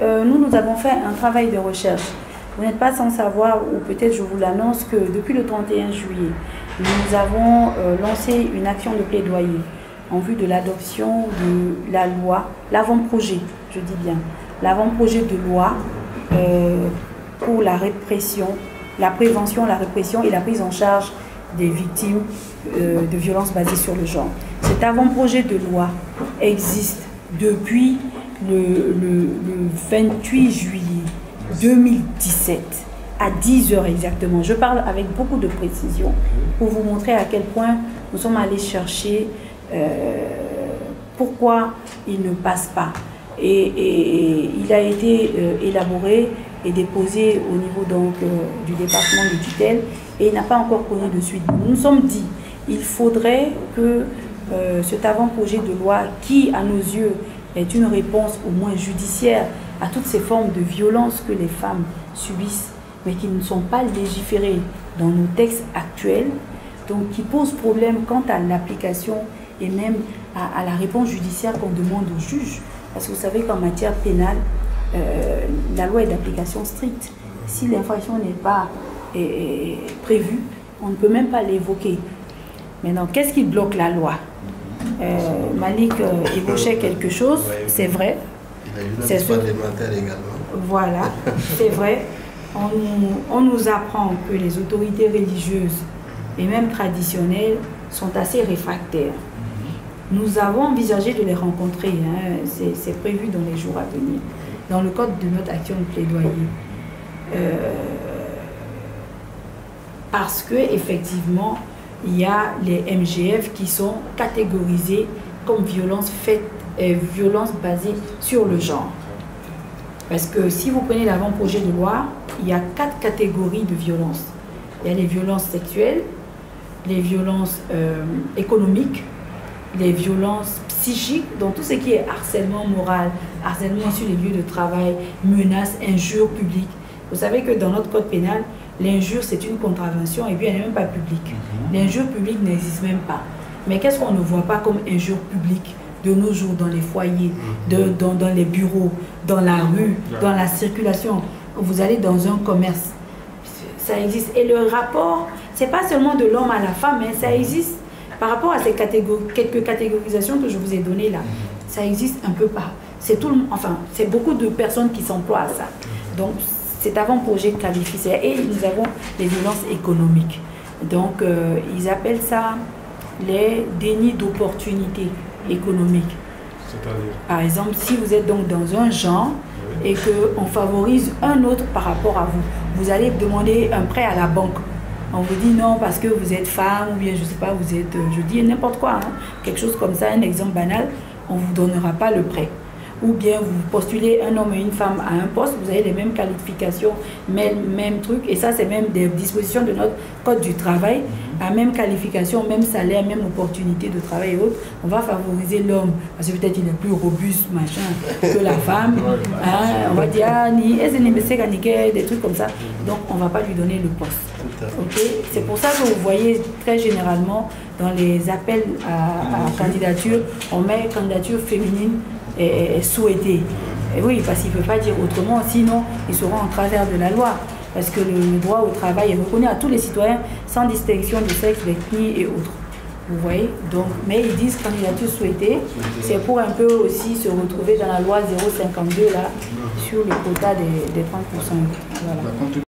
Nous avons fait un travail de recherche. Vous n'êtes pas sans savoir, ou peut-être je vous l'annonce, que depuis le 31 juillet, nous avons lancé une action de plaidoyer en vue de l'adoption de la loi, l'avant-projet, je dis bien, l'avant-projet de loi pour la répression, la prévention, la répression et la prise en charge des victimes de violences basées sur le genre. Cet avant-projet de loi existe depuis le 28 juillet 2017 à 10 h exactement. Je parle avec beaucoup de précision pour vous montrer à quel point nous sommes allés chercher pourquoi il ne passe pas. Et il a été élaboré et déposé au niveau donc, du département de tutelle et il n'a pas encore connu de suite. Nous nous sommes dit il faudrait que cet avant-projet de loi qui, à nos yeux, est une réponse au moins judiciaire à toutes ces formes de violence que les femmes subissent, mais qui ne sont pas légiférées dans nos textes actuels, donc qui posent problème quant à l'application et même à la réponse judiciaire qu'on demande aux juges. Parce que vous savez qu'en matière pénale, la loi est d'application stricte. Si l'infraction n'est pas prévue, on ne peut même pas l'évoquer. Maintenant, qu'est-ce qui bloque la loi? Malik évoquait quelque chose, c'est vrai. C'est parlementaire également. Voilà, c'est vrai. On nous apprend que les autorités religieuses et même traditionnelles sont assez réfractaires. Nous avons envisagé de les rencontrer, hein, c'est prévu dans les jours à venir, dans le cadre de notre action de plaidoyer. Parce que effectivement, il y a les MGF qui sont catégorisés comme violences basées sur le genre. Parce que si vous prenez l'avant-projet de loi, il y a 4 catégories de violences. Il y a les violences sexuelles, les violences économiques, les violences psychiques, donc tout ce qui est harcèlement moral, harcèlement sur les lieux de travail, menaces, injures publiques. Vous savez que dans notre code pénal, l'injure c'est une contravention et puis elle n'est même pas publique. L'injure publique n'existe même pas. Mais qu'est-ce qu'on ne voit pas comme injure publique de nos jours dans les foyers, dans les bureaux, dans la rue, dans la circulation? Vous allez dans un commerce, ça existe. Et le rapport, c'est pas seulement de l'homme à la femme, mais ça existe par rapport à ces quelques catégorisations que je vous ai données là. Ça existe un peu pas. C'est beaucoup de personnes qui s'emploient à ça. Donc, cet avant-projet qualifie ça. Et nous avons les violences économiques. Donc, ils appellent ça les dénis d'opportunités économiques. Par exemple, si vous êtes donc dans un genre et qu'on favorise un autre par rapport à vous, vous allez demander un prêt à la banque. On vous dit non parce que vous êtes femme ou bien je sais pas, vous êtes, je dis n'importe quoi, hein, quelque chose comme ça, un exemple banal, on ne vous donnera pas le prêt. Ou bien vous postulez un homme et une femme à un poste, vous avez les mêmes qualifications, même truc, et ça c'est même des dispositions de notre code du travail, à même qualification, même salaire, même opportunité de travail et autres, on va favoriser l'homme, parce que peut-être il est plus robuste, machin, que la femme, hein, on va dire, des trucs comme ça, donc on ne va pas lui donner le poste. Okay? C'est pour ça que vous voyez très généralement dans les appels à candidature, on met candidature féminine et souhaitée. Et oui, parce qu'il ne peut pas dire autrement, sinon ils seront en travers de la loi. Parce que le droit au travail est reconnu à tous les citoyens sans distinction de sexe, d'ethnie et autres. Vous voyez? Donc, mais ils disent candidature souhaitée, c'est pour un peu aussi se retrouver dans la loi 052 là, sur le quota des 30%. Voilà.